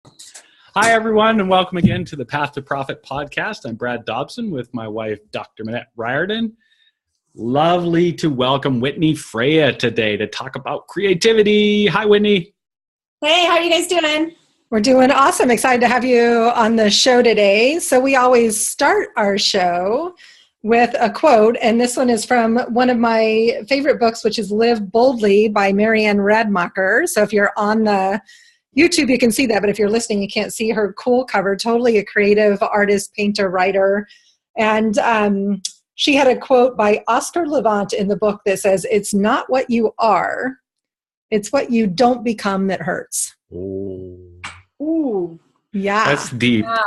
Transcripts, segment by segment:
Hi, everyone, and welcome again to the Path to Profit podcast. I'm Brad Dobson with my wife, Dr. Minette Riordan. Lovely to welcome Whitney Freya today to talk about creativity. Hi, Whitney. Hey, how are you guys doing? We're doing awesome. Excited to have you on the show today. So we always start our show with a quote, and this one is from one of my favorite books, which is Live Boldly by Marianne Radmacher. So if you're on the YouTube, you can see that, but if you're listening, you can't see her cool cover. Totally a creative artist, painter, writer. And she had a quote by Oscar Levant in the book that says, "It's not what you are, it's what you don't become that hurts." Ooh. Yeah. That's deep. Wow.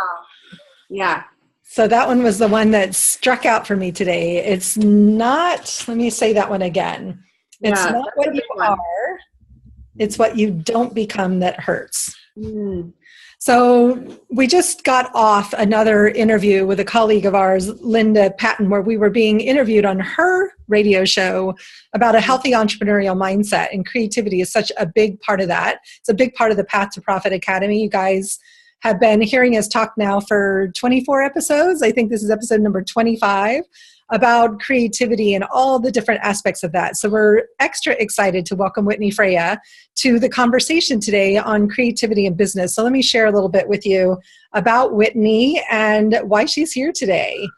Yeah. So that one was the one that struck out for me today. It's not, let me say that one again. It's not what you are, it's what you don't become that hurts. So we just got off another interview with a colleague of ours, Linda Patton, where we were being interviewed on her radio show about a healthy entrepreneurial mindset, and creativity is such a big part of that. It's a big part of the Path to Profit Academy. You guys have been hearing us talk now for 24 episodes. I think this is episode number 25 about creativity and all the different aspects of that. So we're extra excited to welcome Whitney Freya to the conversation today on creativity and business. So let me share a little bit with you about Whitney and why she's here today.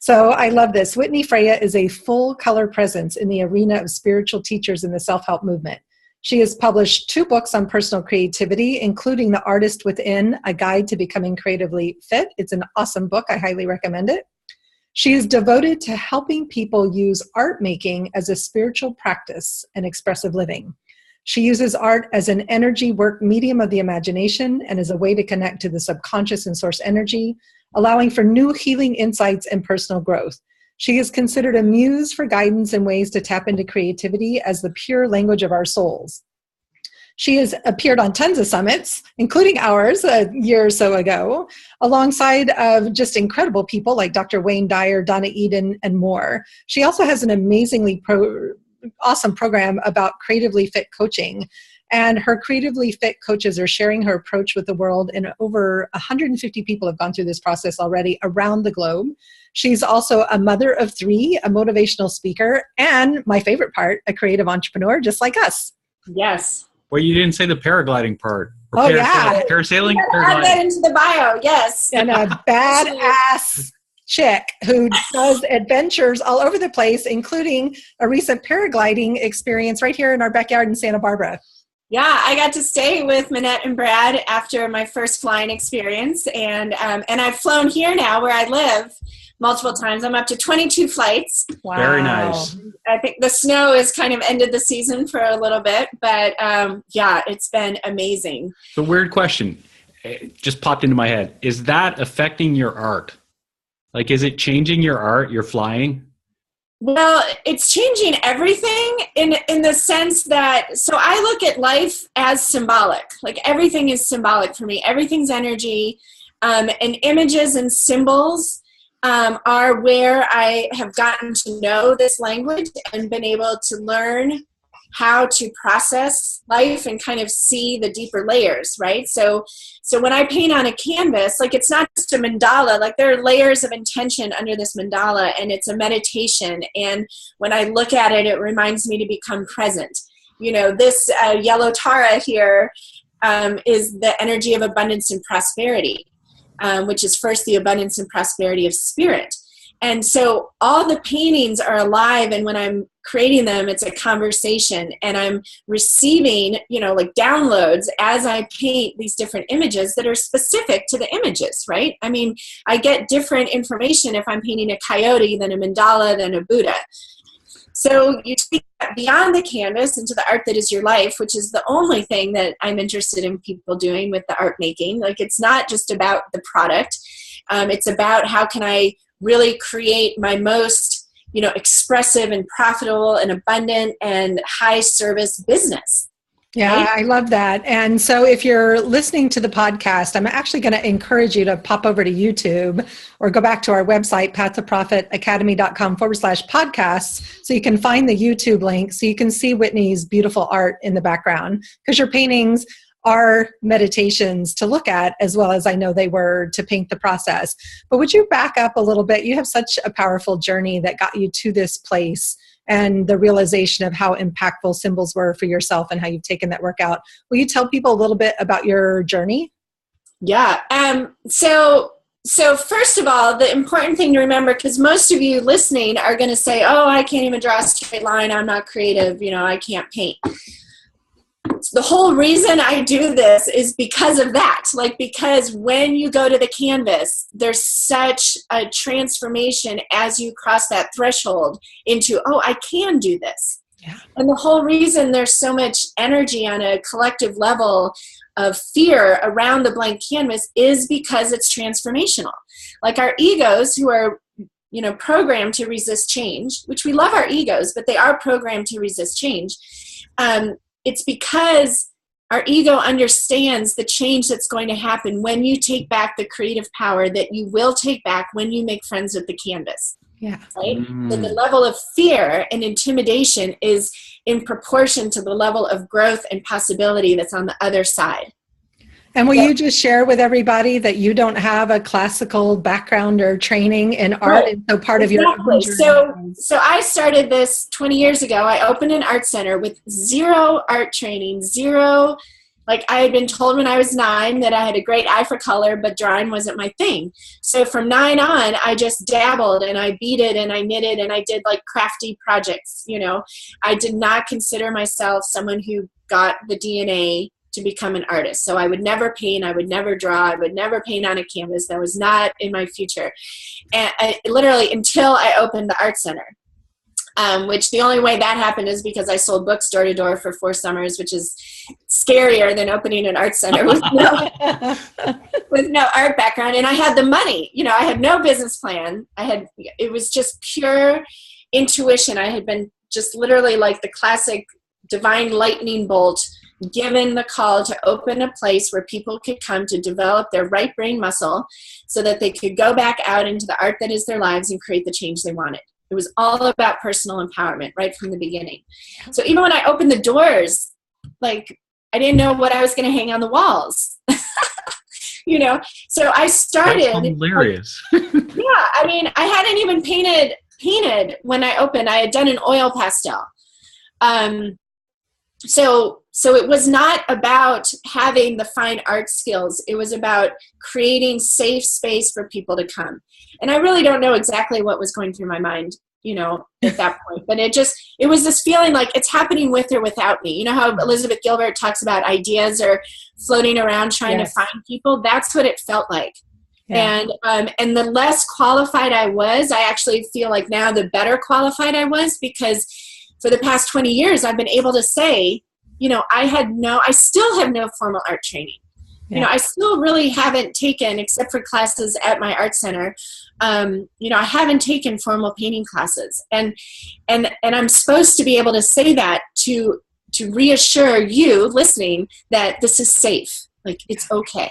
So I love this. Whitney Freya is a full color presence in the arena of spiritual teachers in the self-help movement. She has published 2 books on personal creativity, including The Artist Within, A Guide to Becoming Creatively Fit. It's an awesome book. I highly recommend it. She is devoted to helping people use art making as a spiritual practice and expressive living. She uses art as an energy work medium of the imagination and as a way to connect to the subconscious and source energy, allowing for new healing insights and personal growth. She is considered a muse for guidance and ways to tap into creativity as the pure language of our souls. She has appeared on tons of summits, including ours a year or so ago, alongside of just incredible people like Dr. Wayne Dyer, Donna Eden, and more. She also has an amazingly awesome program about creatively fit coaching. And her creatively fit coaches are sharing her approach with the world, and over 150 people have gone through this process already around the globe. She's also a mother of 3, a motivational speaker, and my favorite part, a creative entrepreneur, just like us. Yes. Well, you didn't say the paragliding part. Or yeah. Parasailing? Add that into the bio, yes. And a badass chick who does adventures all over the place, including a recent paragliding experience right here in our backyard in Santa Barbara. Yeah, I got to stay with Minette and Brad after my first flying experience, and I've flown here now where I live multiple times. I'm up to 22 flights. Wow. Very nice. I think the snow has kind of ended the season for a little bit, but yeah, it's been amazing. So weird question. It just popped into my head. Is that affecting your art? Like, is it changing your art, your flying? Well, it's changing everything in the sense that, so I look at life as symbolic. Like, everything is symbolic for me. Everything's energy, and images and symbols are where I have gotten to know this language and been able to learn how to process life and kind of see the deeper layers, right? So when I paint on a canvas, like, it's not just a mandala, like, there are layers of intention under this mandala, and it's a meditation. And when I look at it, it reminds me to become present. You know, this yellow Tara here is the energy of abundance and prosperity, which is first the abundance and prosperity of spirit. And so all the paintings are alive, and when I'm creating them, it's a conversation, and I'm receiving, you know, like downloads as I paint these different images that are specific to the images, right? I mean, I get different information if I'm painting a coyote than a mandala than a Buddha. So you take that beyond the canvas into the art that is your life, which is the only thing that I'm interested in people doing with the art making. Like, it's not just about the product. It's about how can I really create my most, you know, expressive and profitable and abundant and high service business. Yeah, right? I love that. And so if you're listening to the podcast, I'm actually going to encourage you to pop over to YouTube or go back to our website, pathtoprofitacademy.com/podcasts, so you can find the YouTube link so you can see Whitney's beautiful art in the background, because your paintings are meditations to look at, as well as I know they were to paint the process. But would you back up a little bit? You have such a powerful journey that got you to this place and the realization of how impactful symbols were for yourself and how you've taken that work out. Will you tell people a little bit about your journey? Yeah. So first of all, the important thing to remember, because most of you listening are going to say, oh, I can't even draw a straight line. I'm not creative. I can't paint. The whole reason I do this is because of that. Because when you go to the canvas, there's such a transformation as you cross that threshold into, oh, I can do this. Yeah. And the whole reason there's so much energy on a collective level of fear around the blank canvas is because it's transformational. Like our egos, who are programmed to resist change, which we love our egos, but they are programmed to resist change. It's because our ego understands the change that's going to happen when you take back the creative power that you will take back when you make friends with the canvas. Yeah. Right? So the level of fear and intimidation is in proportion to the level of growth and possibility that's on the other side. And will you just share with everybody that you don't have a classical background or training in art, and so part of your own journey? So I started this 20 years ago. I opened an art center with zero art training, zero. I had been told when I was 9 that I had a great eye for color, but drawing wasn't my thing. So from 9 on, I just dabbled and I beaded and I knitted and I did crafty projects. I did not consider myself someone who got the DNA to become an artist. So I would never paint, I would never draw, I would never paint on a canvas. That was not in my future. And literally until I opened the art center, which the only way that happened is because I sold books door to door for 4 summers, which is scarier than opening an art center with no art background. And I had the money, I had no business plan. It was just pure intuition. I had been just literally like the classic divine lightning bolt, given the call to open a place where people could come to develop their right brain muscle so that they could go back out into the art that is their lives and create the change they wanted. It was all about personal empowerment right from the beginning. So even when I opened the doors, I didn't know what I was going to hang on the walls. So I started. That's hilarious. I hadn't even painted when I opened. I had done an oil pastel. So it was not about having the fine art skills. It was about creating safe space for people to come. And I really don't know exactly what was going through my mind, at that point. But it was this feeling like it's happening with or without me. You know how Elizabeth Gilbert talks about ideas are floating around trying to find people? That's what it felt like. Yeah. And the less qualified I was, I actually feel like now the better qualified I was, because for the past 20 years, I've been able to say, I still have no formal art training. Yeah. I still really haven't taken, except for classes at my art center, I haven't taken formal painting classes. And I'm supposed to be able to say that to reassure you listening that this is safe. It's okay.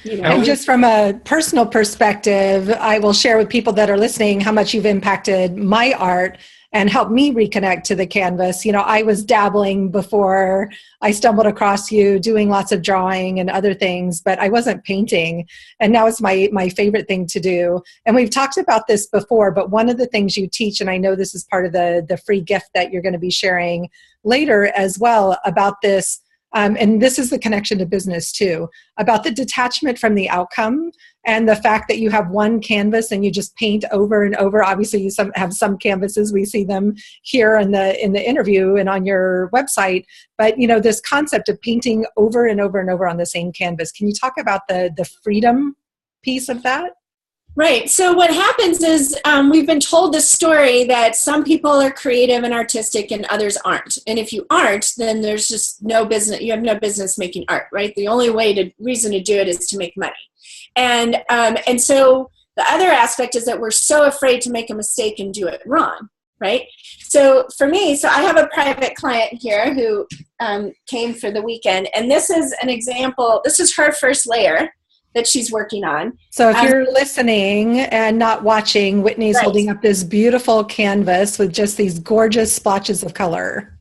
And just from a personal perspective, I will share with people that are listening how much you've impacted my art and helped me reconnect to the canvas. I was dabbling before I stumbled across you, doing lots of drawing and other things, but I wasn't painting. And now it's my favorite thing to do. And we've talked about this before, but one of the things you teach, and I know this is part of the free gift that you're going to be sharing later as well, about this, and this is the connection to business too, about the detachment from the outcome and the fact that you have one canvas and you just paint over and over. Obviously, you have some canvases. We see them here in the interview and on your website. But this concept of painting over and over and over on the same canvas. Can you talk about the freedom piece of that? Right. So what happens is we've been told this story that some people are creative and artistic and others aren't. And if you aren't, then there's just no business. You have no business making art, right? The only reason to do it is to make money. And so the other aspect is that we're so afraid to make a mistake and do it wrong, right? So for me, I have a private client here who came for the weekend, and this is an example. This is her first layer that she's working on. So if you're listening and not watching, Whitney's holding up this beautiful canvas with just these gorgeous splotches of color.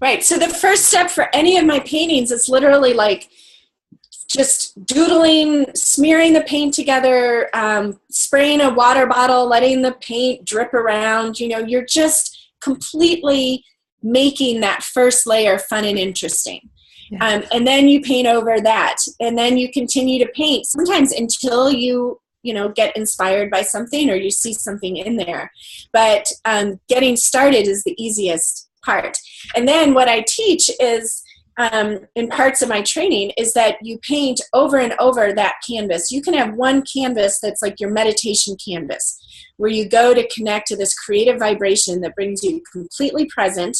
Right. So the first step for any of my paintings is literally like just doodling, smearing the paint together, spraying a water bottle, letting the paint drip around. You know, you're just completely making that first layer fun and interesting. Yeah. And then you paint over that. And then you continue to paint, sometimes until you get inspired by something or you see something in there. But getting started is the easiest part. And then what I teach is, in parts of my training, is that you paint over and over that canvas. You can have one canvas that's like your meditation canvas, where you go to connect to this creative vibration that brings you completely present,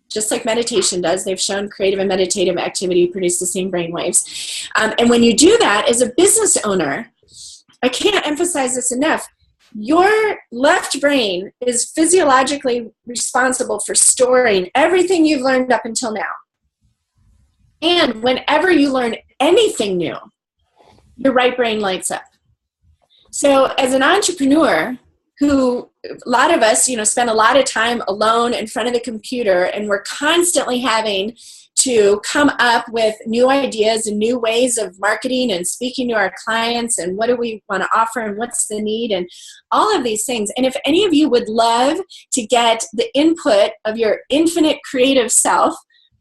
just like meditation does. They've shown creative and meditative activity produce the same brainwaves. And when you do that as a business owner, I can't emphasize this enough. Your left brain is physiologically responsible for storing everything you've learned up until now. And whenever you learn anything new, your right brain lights up. So as an entrepreneur, who a lot of us, spend a lot of time alone in front of the computer, and we're constantly having to come up with new ideas and new ways of marketing and speaking to our clients, and what do we want to offer and what's the need and all of these things. And if any of you would love to get the input of your infinite creative self,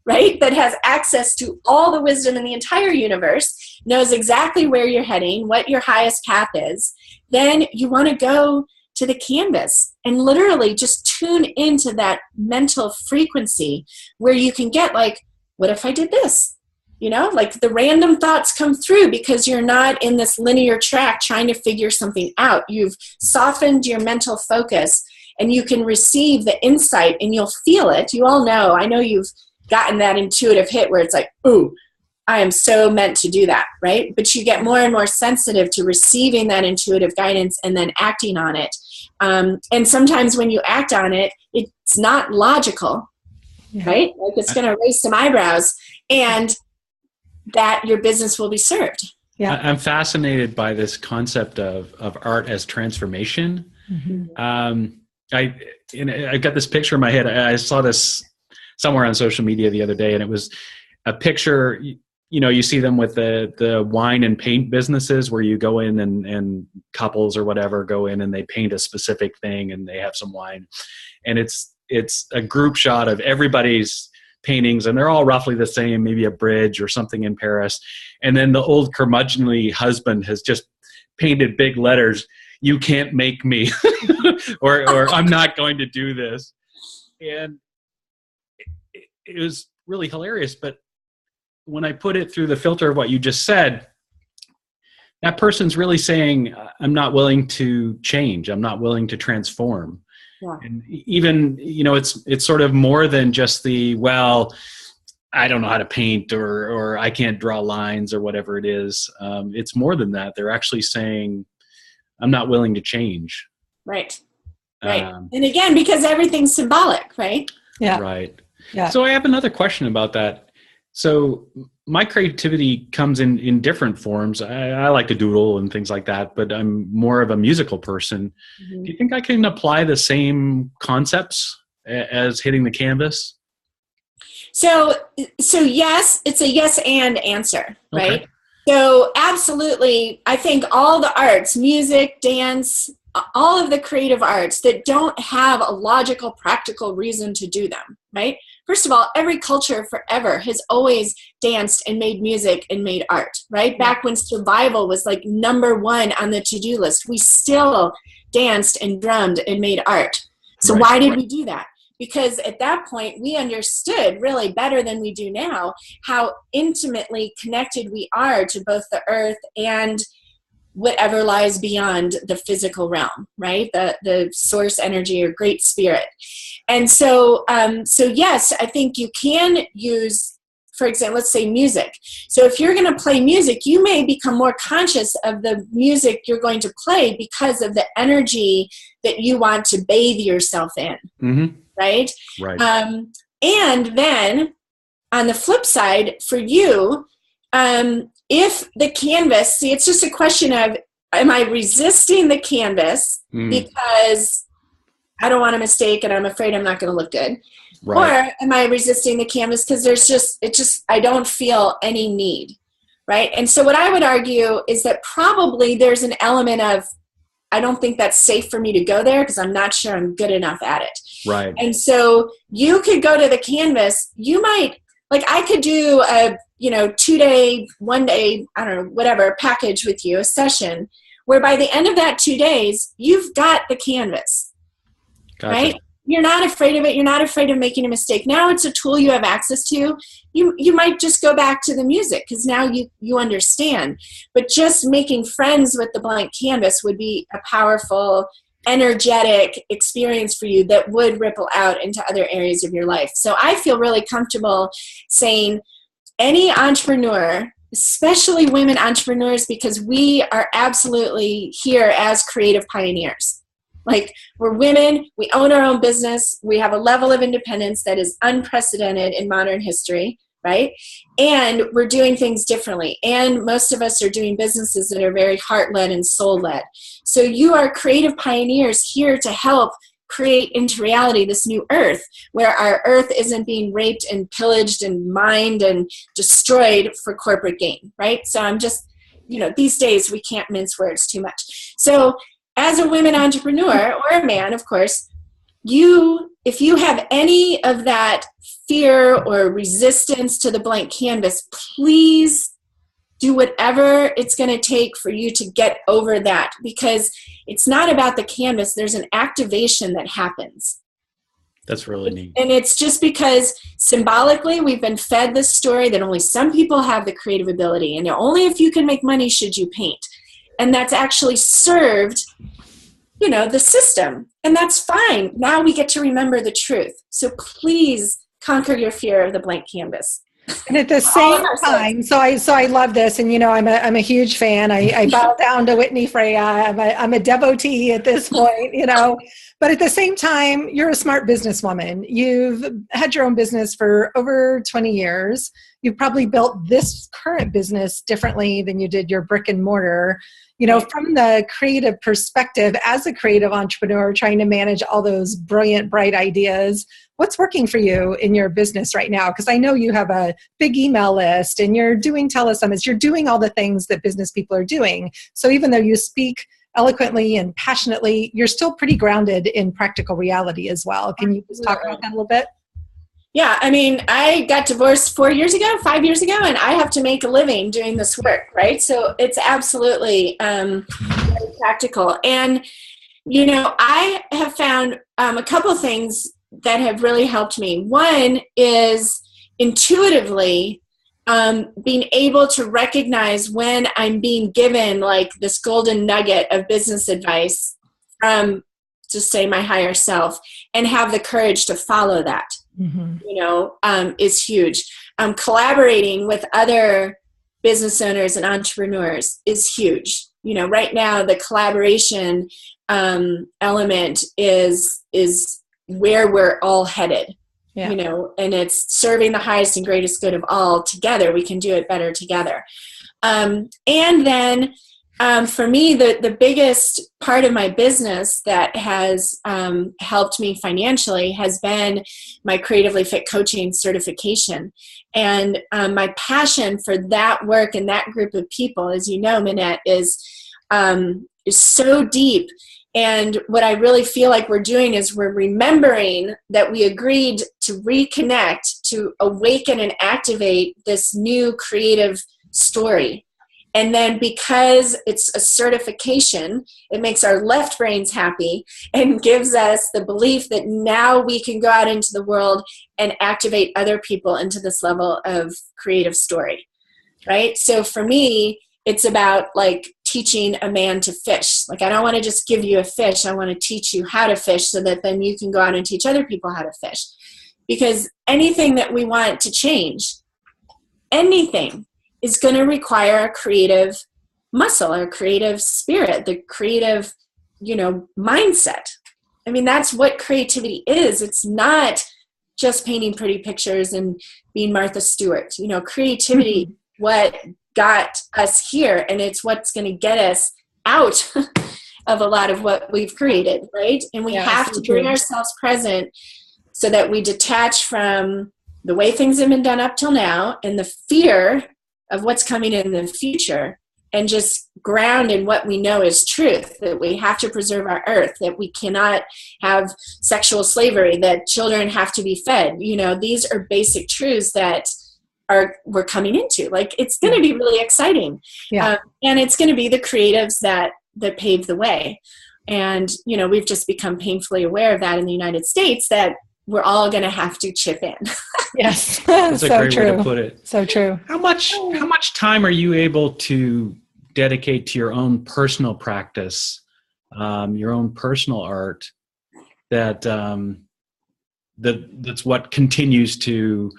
right, that has access to all the wisdom in the entire universe, knows exactly where you're heading, what your highest path is, then you want to go to the canvas and literally just tune into that mental frequency where you can get like, what if I did this? Like the random thoughts come through because you're not in this linear track trying to figure something out. You've softened your mental focus and you can receive the insight and you'll feel it. You all know, I know you've gotten that intuitive hit where it's like, ooh, I am so meant to do that, right? But you get more and more sensitive to receiving that intuitive guidance and then acting on it. And sometimes when you act on it, it's not logical, right? Like it's going to raise some eyebrows, and that your business will be served. Yeah, I'm fascinated by this concept of art as transformation. Mm-hmm. I've got this picture in my head. I saw this somewhere on social media the other day, and it was a picture. You see them with the wine and paint businesses where you go in and couples or whatever go in and they paint a specific thing and they have some wine, and it's a group shot of everybody's paintings and they're all roughly the same, maybe a bridge or something in Paris. And then the old curmudgeonly husband has just painted big letters, "You can't make me," or "I'm not going to do this." And it was really hilarious. But when I put it through the filter of what you just said, that person's really saying, I'm not willing to change. I'm not willing to transform. Yeah. And even, it's sort of more than just well, I don't know how to paint or I can't draw lines or whatever it is. It's more than that. They're actually saying, I'm not willing to change. Right. Right. And again, because everything's symbolic, right? Yeah. Right. Yeah. So I have another question about that. So my creativity comes in different forms. I like to doodle and things like that, but I'm more of a musical person. Mm-hmm. Do you think I can apply the same concepts as hitting the canvas? So yes, it's a yes and answer, right? Okay. So absolutely, I think all the arts, music, dance, all of the creative arts that don't have a logical, practical reason to do them, right? First of all, every culture forever has always danced and made music and made art, right? Yeah. Back when survival was like number one on the to-do list, we still danced and drummed and made art. So right. Why did we do that? Because at that point, we understood really better than we do now how intimately connected we are to both the earth and whatever lies beyond the physical realm, right? The source energy or great spirit. And so yes, I think you can use, for example, let's say music. So if you're going to play music, you may become more conscious of the music you're going to play because of the energy that you want to bathe yourself in, mm-hmm. right? Right. And then on the flip side, for you, if the canvas, see, it's just a question of, am I resisting the canvas because I don't want a mistake and I'm afraid I'm not going to look good. Right. Or am I resisting the canvas because I don't feel any need, right? And so what I would argue is that probably there's an element of, I don't think that's safe for me to go there because I'm not sure I'm good enough at it. Right. And so you could go to the canvas. You might, like I could do a, 2-day, 1-day, I don't know, whatever package with you, a session where by the end of that 2 days, you've got the canvas, Gotcha. right? You're not afraid of it. You're not afraid of making a mistake. Now it's a tool you have access to. You might just go back to the music because now you understand. But just making friends with the blank canvas would be a powerful, energetic experience for you that would ripple out into other areas of your life. So I feel really comfortable saying any entrepreneur, especially women entrepreneurs, because we are absolutely here as creative pioneers. Like, we're women, we own our own business, we have a level of independence that is unprecedented in modern history, right? And we're doing things differently. And most of us are doing businesses that are very heart-led and soul-led. So you are creative pioneers here to help create into reality this new earth, where our earth isn't being raped and pillaged and mined and destroyed for corporate gain, right? So I'm just, these days we can't mince words too much. So as a women entrepreneur, or a man, of course, if you have any of that fear or resistance to the blank canvas, please do whatever it's going to take for you to get over that, because it's not about the canvas. There's an activation that happens. That's really neat. And it's just because symbolically we've been fed this story that only some people have the creative ability, and only if you can make money should you paint. And that's actually served, the system. And that's fine. Now we get to remember the truth. So please conquer your fear of the blank canvas. And at the same time, so I love this, and I'm a huge fan. I bow down to Whitney Freya. I'm a devotee at this point, But at the same time, you're a smart businesswoman. You've had your own business for over 20 years. You've probably built this current business differently than you did your brick and mortar. From the creative perspective, as a creative entrepreneur trying to manage all those brilliant, bright ideas, what's working for you in your business right now? Because I know you have a big email list and you're doing telesummits, you're doing all the things that business people are doing. So even though you speak eloquently and passionately, you're still pretty grounded in practical reality as well. Can you just talk about that a little bit? Yeah, I got divorced 5 years ago, and I have to make a living doing this work, right? So it's absolutely very practical. And, I have found a couple of things that have really helped me. One is intuitively being able to recognize when I'm being given like this golden nugget of business advice from, just say, my higher self, and have the courage to follow that. Mm-hmm. Is huge. Collaborating with other business owners and entrepreneurs is huge. Right now the collaboration element is where we're all headed. Yeah. And it's serving the highest and greatest good of all together. We can do it better together. And then for me, the biggest part of my business that has helped me financially has been my Creatively Fit coaching certification. And my passion for that work and that group of people, as you know, Minette, is so deep. And what I really feel like we're doing is we're remembering that we agreed to reconnect, to awaken and activate this new creative story. And then because it's a certification, it makes our left brains happy and gives us the belief that now we can go out into the world and activate other people into this level of creative story, right? So for me, it's about like teaching a man to fish. Like, I don't want to just give you a fish. I want to teach you how to fish so that then you can go out and teach other people how to fish. Because anything that we want to change, anything, is going to require a creative muscle, or creative spirit, the creative, mindset. That's what creativity is. It's not just painting pretty pictures and being Martha Stewart. Creativity, what got us here, and it's what's going to get us out of a lot of what we've created, right? And we have to bring ourselves present so that we detach from the way things have been done up till now and the fear of what's coming in the future, and just ground in what we know is truth, that we have to preserve our earth, that we cannot have sexual slavery, that children have to be fed. You know, these are basic truths that we're coming into. Like, it's going to be really exciting. And it's going to be the creatives that pave the way. And, you know, we've just become painfully aware of that in the United States, that we're all going to have to chip in. Yes. That's so a great true. way to put it. So true. How much time are you able to dedicate to your own personal practice, your own personal art, that's what continues to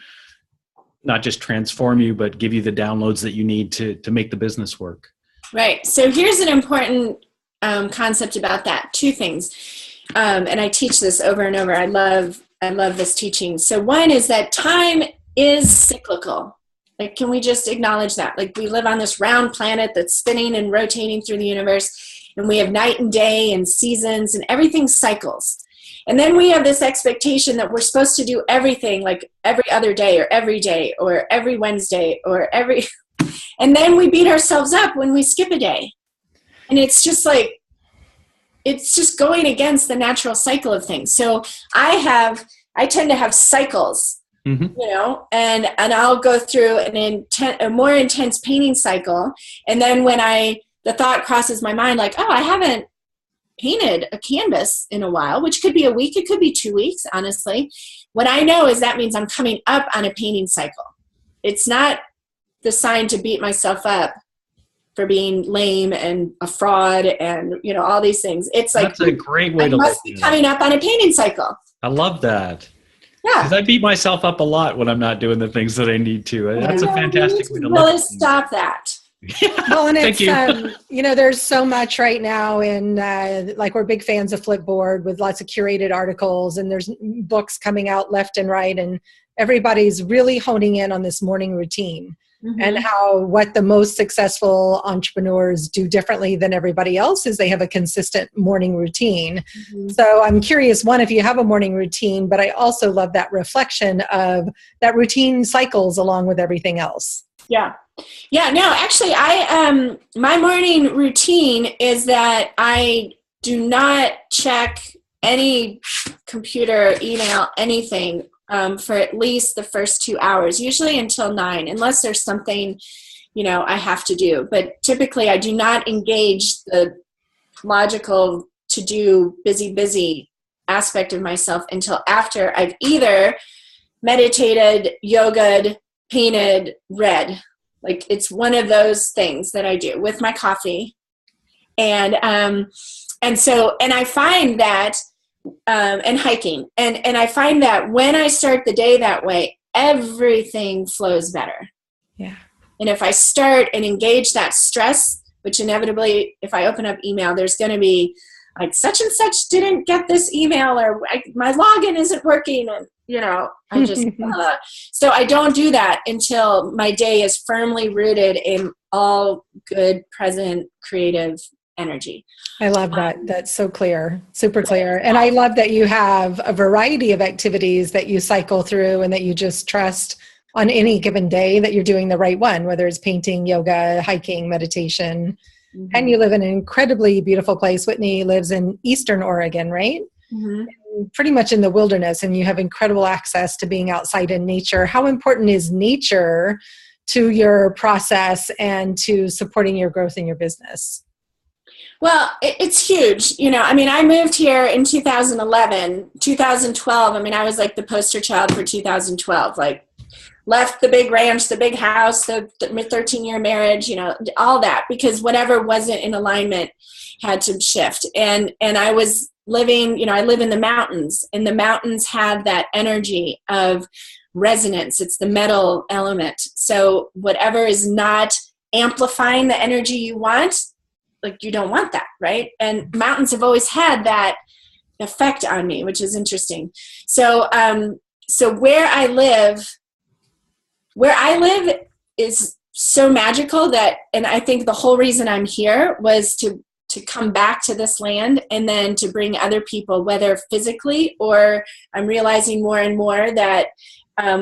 not just transform you, but give you the downloads that you need to make the business work? Right. So here's an important concept about that. Two things. And I teach this over and over. I love this teaching. So one is that time is cyclical. Like, can we just acknowledge that? Like, we live on this round planet that's spinning and rotating through the universe, and we have night and day and seasons, and everything cycles. And then we have this expectation that we're supposed to do everything like every other day or every Wednesday or and then we beat ourselves up when we skip a day. And it's just like, it's just going against the natural cycle of things. So I tend to have cycles, you know, and I'll go through a more intense painting cycle. And then when the thought crosses my mind, like, oh, I haven't painted a canvas in a while, which could be a week, it could be 2 weeks, honestly. What I know is that means I'm coming up on a painting cycle. It's not the sign to beat myself up for being lame and a fraud and, you know, all these things. It's like, that's a great way to look at it. I must be coming up on a painting cycle. I love that. Yeah. Because I beat myself up a lot when I'm not doing the things that I need to. That's a fantastic way to look at it. Really stop that. Well, and Thank it's, you know, there's so much right now in, like, we're big fans of Flipboard with lots of curated articles, and there's books coming out left and right, and everybody's really honing in on this morning routine and what the most successful entrepreneurs do differently than everybody else is they have a consistent morning routine. So I'm curious, one, if you have a morning routine, but I also love that reflection of that routine cycles along with everything else. Yeah. Yeah, no, actually, my morning routine is that I do not check any computer, email, anything for at least the first 2 hours, usually until 9, unless there's something, you know, I have to do. But typically, I do not engage the logical to-do, busy aspect of myself until after I've either meditated, yogaed, painted, read. Like, it's one of those things that I do with my coffee. And I find that, and hiking. And I find that when I start the day that way, everything flows better. Yeah. And if I start and engage that stress, which inevitably, if I open up email, there's going to be like, such and such didn't get this email, or my login isn't working. And, you know, I just, so I don't do that until my day is firmly rooted in all good, present, creative energy. I love that. That's so clear, super clear. And I love that you have a variety of activities that you cycle through and that you just trust on any given day that you're doing the right one, whether it's painting, yoga, hiking, meditation. And you live in an incredibly beautiful place. Whitney lives in Eastern Oregon, right? Pretty much in the wilderness, and you have incredible access to being outside in nature. How important is nature to your process and to supporting your growth in your business? Well, it's huge. You know, I mean, I moved here in 2011, 2012. I mean, I was like the poster child for 2012, like left the big ranch, the big house, the 13-year marriage, you know, all that, because whatever wasn't in alignment had to shift. And I was living, you know, I live in the mountains, and the mountains have that energy of resonance. It's the metal element. So whatever is not amplifying the energy you want, like, you don't want that, right? And mountains have always had that effect on me, which is interesting. So where I live is so magical that, and I think the whole reason I'm here was to to come back to this land and then to bring other people, whether physically or I'm realizing more and more that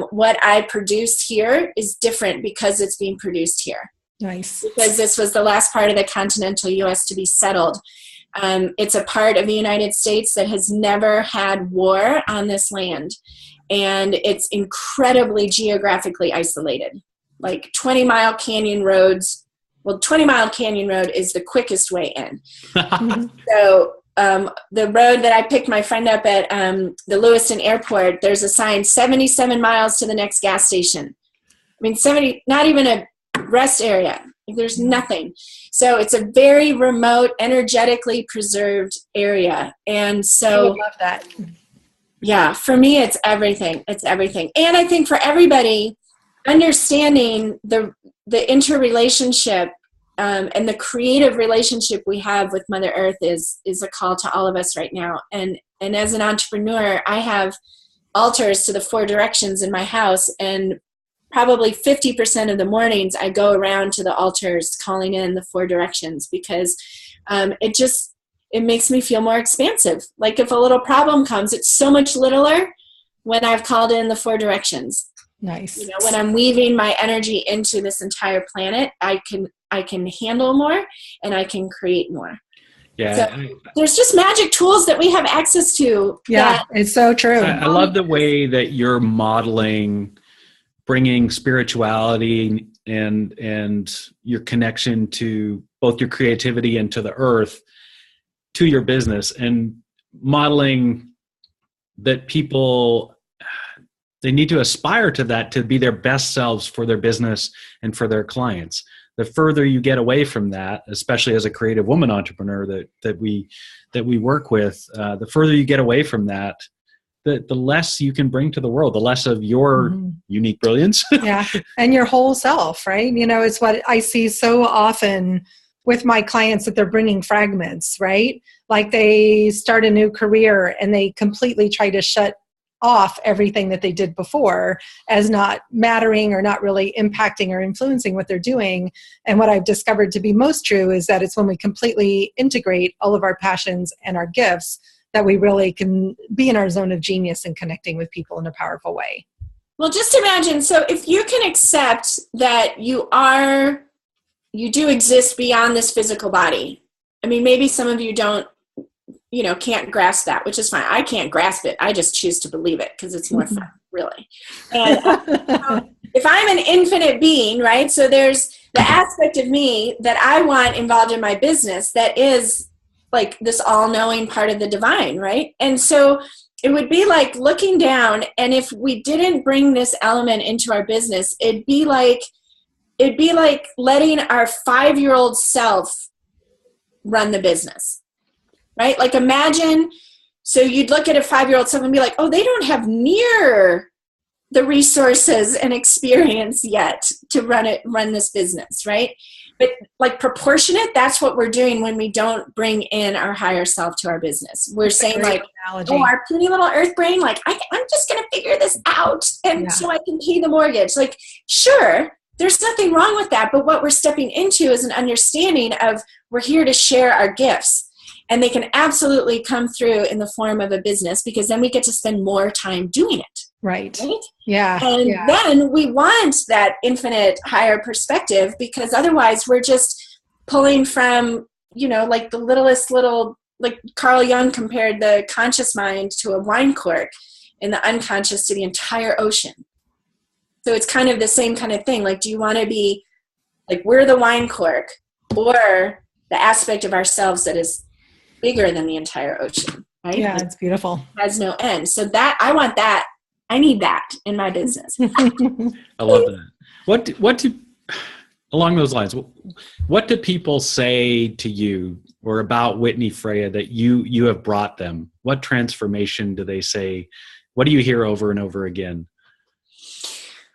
what I produce here is different because it's being produced here. Nice. Because this was the last part of the continental U.S. to be settled. It's a part of the United States that has never had war on this land. And it's incredibly geographically isolated. Like 20-mile canyon roads. Well, 20-mile canyon road is the quickest way in. So the road that I picked my friend up at the Lewiston airport, there's a sign 77 miles to the next gas station. I mean, 70, not even a rest area. There's nothing. So it's a very remote, energetically preserved area. And so I would love that. Yeah, for me, it's everything. It's everything. And I think for everybody, understanding the interrelationship and the creative relationship we have with Mother Earth is a call to all of us right now. And as an entrepreneur, I have altars to the 4 directions in my house, and probably 50% of the mornings I go around to the altars calling in the 4 directions, because it makes me feel more expansive. Like if a little problem comes, it's so much littler when I've called in the 4 directions. Nice. You know, when I'm weaving my energy into this entire planet, I can handle more and I can create more. Yeah. So there's just magic tools that we have access to. Yeah, it's so true. I love the way that you're modeling, bringing spirituality and your connection to both your creativity and to the earth to your business, and modeling that people, they need to aspire to that, to be their best selves for their business and for their clients. The further you get away from that, especially as a creative woman entrepreneur that we work with, the further you get away from that, the less you can bring to the world, the less of your unique brilliance. Yeah, and your whole self, right? You know, it's what I see so often with my clients, that they're bringing fragments, right? Like they start a new career and they completely try to shut off everything that they did before as not mattering or not really impacting or influencing what they're doing. And what I've discovered to be most true is that it's when we completely integrate all of our passions and our gifts that we really can be in our zone of genius and connecting with people in a powerful way. Well, just imagine, so if you can accept that you do exist beyond this physical body. I mean, maybe some of you can't grasp that, which is fine. I can't grasp it. I just choose to believe it because it's more fun, really. And if I'm an infinite being, right? So there's the aspect of me that I want involved in my business that is like this all-knowing part of the divine, right? And so it would be like looking down, and if we didn't bring this element into our business, it'd be like letting our 5-year-old self run the business, right? Like imagine, so you'd look at a 5-year-old self and be like, oh, they don't have near the resources and experience yet to run this business, right? But like proportionate, that's what we're doing when we don't bring in our higher self to our business. We're saying like, analogy. oh, our puny little earth brain, like I'm just going to figure this out and so I can pay the mortgage. Like, sure, there's nothing wrong with that. But what we're stepping into is an understanding of we're here to share our gifts, and they can absolutely come through in the form of a business, because then we get to spend more time doing it. Right. Yeah. And then we want that infinite higher perspective, because otherwise we're just pulling from, like the littlest little, like Carl Jung compared the conscious mind to a wine cork and the unconscious to the entire ocean. So it's kind of the same kind of thing. Like, do you want to be like, we're the wine cork, or the aspect of ourselves that is bigger than the entire ocean, right? Yeah, it's beautiful. It has no end. So that, I want that. I need that in my business. I love that. What do, along those lines, what do people say to you or about Whitney Freya that you have brought them? What transformation do they say? What do you hear over and over again?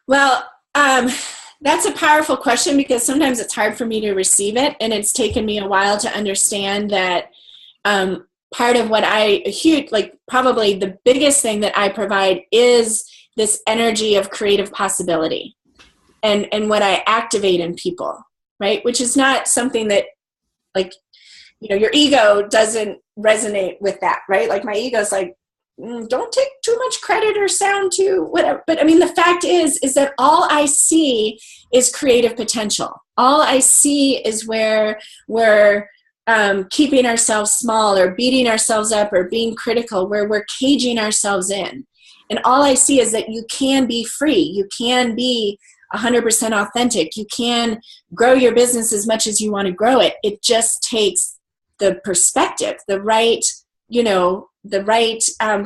Well, that's a powerful question, because sometimes it's hard for me to receive it. And it's taken me a while to understand that part of what probably the biggest thing that I provide is this energy of creative possibility and what I activate in people, right? Which is not something that, like, your ego doesn't resonate with that, right? Like my ego's like, don't take too much credit or sound to whatever. But I mean, the fact is that all I see is creative potential. All I see is where we're keeping ourselves small or beating ourselves up or being critical, where we're caging ourselves in. And all I see is that you can be free. You can be 100% authentic. You can grow your business as much as you want to grow it. It just takes the perspective, the right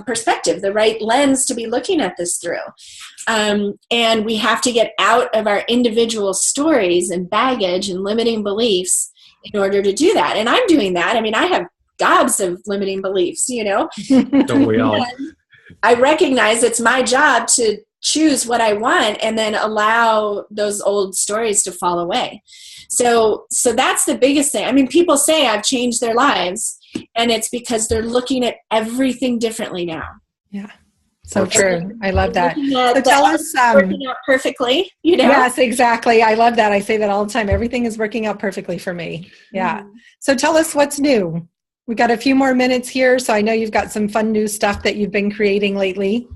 perspective, the right lens to be looking at this through. And we have to get out of our individual stories and baggage and limiting beliefs in order to do that. And I'm doing that. I mean, I have gobs of limiting beliefs, Don't we all? I recognize it's my job to choose what I want and then allow those old stories to fall away. So that's the biggest thing. I mean, people say I've changed their lives, and it's because they're looking at everything differently now. Yeah. So true. I love that. So tell us, working out perfectly, Yes, exactly. I love that. I say that all the time. Everything is working out perfectly for me. Yeah. Mm-hmm. So tell us what's new. We got a few more minutes here. So I know you've got some fun new stuff that you've been creating lately.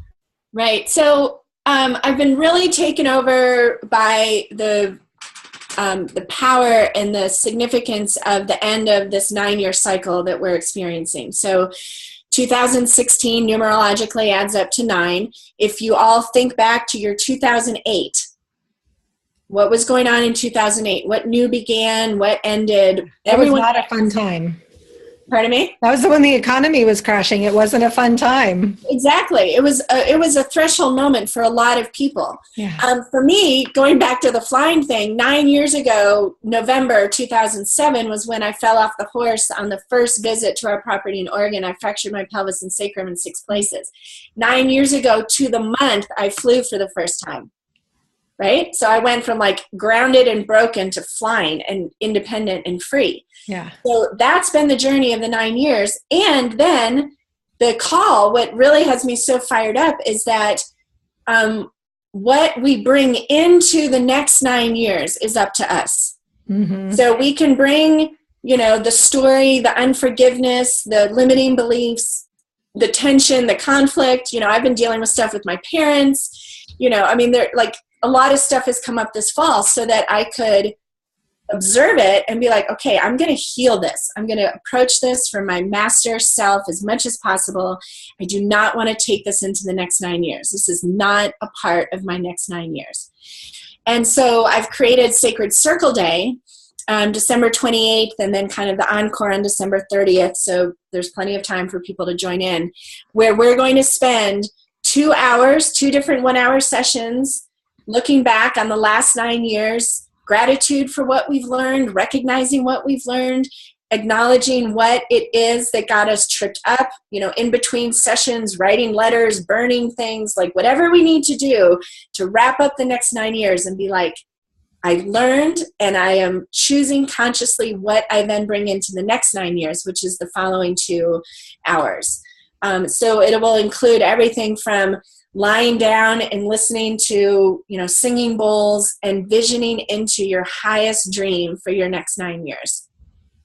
Right. So I've been really taken over by the power and the significance of the end of this 9-year cycle that we're experiencing. So 2016 numerologically adds up to 9. If you all think back to your 2008, what was going on in 2008? What new began? What ended? It was not a fun time. Pardon me? That was when the economy was crashing. It wasn't a fun time. Exactly. It was a threshold moment for a lot of people. Yeah. For me, going back to the flying thing, 9 years ago, November 2007 was when I fell off the horse on the first visit to our property in Oregon. I fractured my pelvis and sacrum in 6 places. 9 years ago to the month, I flew for the first time. Right? So I went from like grounded and broken to flying and independent and free. Yeah. So that's been the journey of the 9 years. And then the call, what really has me so fired up is that what we bring into the next 9 years is up to us. Mm-hmm. So we can bring, the story, the unforgiveness, the limiting beliefs, the tension, the conflict. I've been dealing with stuff with my parents. They're like, a lot of stuff has come up this fall so that I could observe it and be like, okay, I'm going to heal this. I'm going to approach this from my master self as much as possible. I do not want to take this into the next 9 years. This is not a part of my next 9 years. And so I've created Sacred Circle Day, December 28th, and then kind of the encore on December 30th. So there's plenty of time for people to join in, where we're going to spend 2 hours, 2 different 1-hour sessions, looking back on the last 9 years, gratitude for what we've learned, recognizing what we've learned, acknowledging what it is that got us tripped up, in between sessions, writing letters, burning things, like whatever we need to do to wrap up the next 9 years and be like, I learned and I am choosing consciously what I then bring into the next 9 years, which is the following 2 hours. So it will include everything from lying down and listening to, singing bowls and visioning into your highest dream for your next 9 years,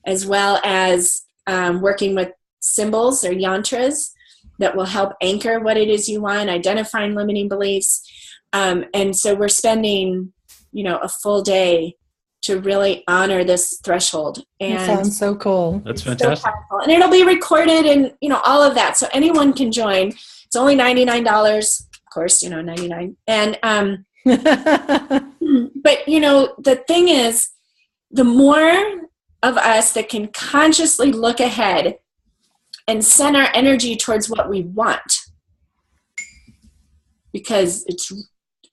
as well as working with symbols or yantras that will help anchor what it is you want, identifying limiting beliefs. And so we're spending, a full day to really honor this threshold. And that sounds so cool. That's fantastic. So and it'll be recorded and, all of that. So anyone can join. It's only $99, of course, 99. And, but the thing is, the more of us that can consciously look ahead and send our energy towards what we want, because it's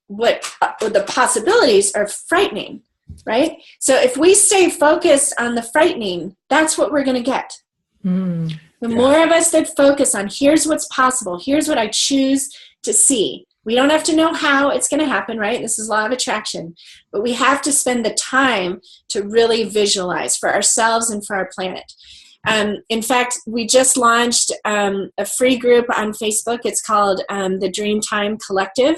what the possibilities are frightening, right? So if we stay focused on the frightening, that's what we're going to get. Mm. The more of us that focus on here's what's possible, here's what I choose to see. We don't have to know how it's going to happen, right? This is law of attraction. But we have to spend the time to really visualize for ourselves and for our planet. In fact, we just launched a free group on Facebook. It's called the Dreamtime Collective.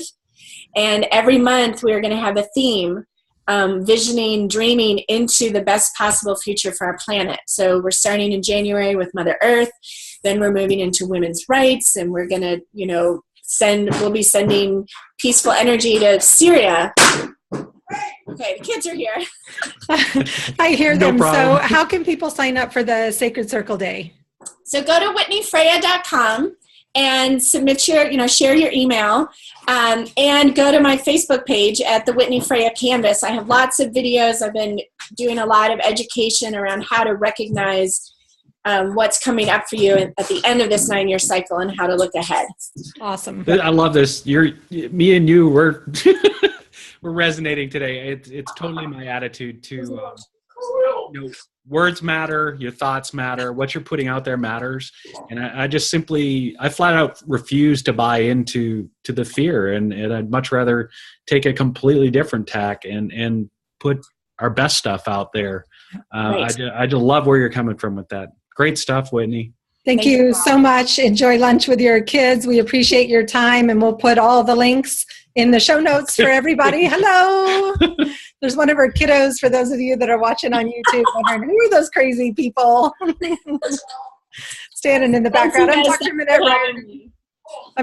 And every month we're going to have a theme. visioning, dreaming into the best possible future for our planet. So we're starting in January with Mother Earth. Then we're moving into women's rights, and we're going to, we'll be sending peaceful energy to Syria. Okay, the kids are here. I hear them. problem. So how can people sign up for the Sacred Circle Day? So go to whitneyfreya.com and submit your, share your email, and go to my Facebook page at the Whitney Freya Canvas. I have lots of videos. I've been doing a lot of education around how to recognize what's coming up for you at the end of this 9-year cycle and how to look ahead. Awesome. I love this. Me and you, we're resonating today. It's totally my attitude to, words matter, your thoughts matter, what you're putting out there matters. And I flat out refuse to buy into the fear. And I'd much rather take a completely different tack and put our best stuff out there. Right. I just love where you're coming from with that. Great stuff, Whitney. Thank you so much. Enjoy lunch with your kids. We appreciate your time, and we'll put all the links in the show notes for everybody. Hello. There's one of our kiddos, for those of you that are watching on YouTube, wondering, who are those crazy people standing in the background? I'm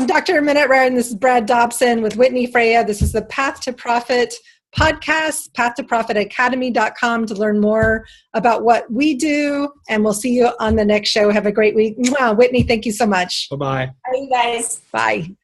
Dr. Minette Ryan. This is Brad Dobson with Whitney Freya. This is the Path to Profit podcast, pathtoprofitacademy.com to learn more about what we do. And we'll see you on the next show. Have a great week. Wow, Whitney, thank you so much. Bye-bye. Bye, you guys. Bye.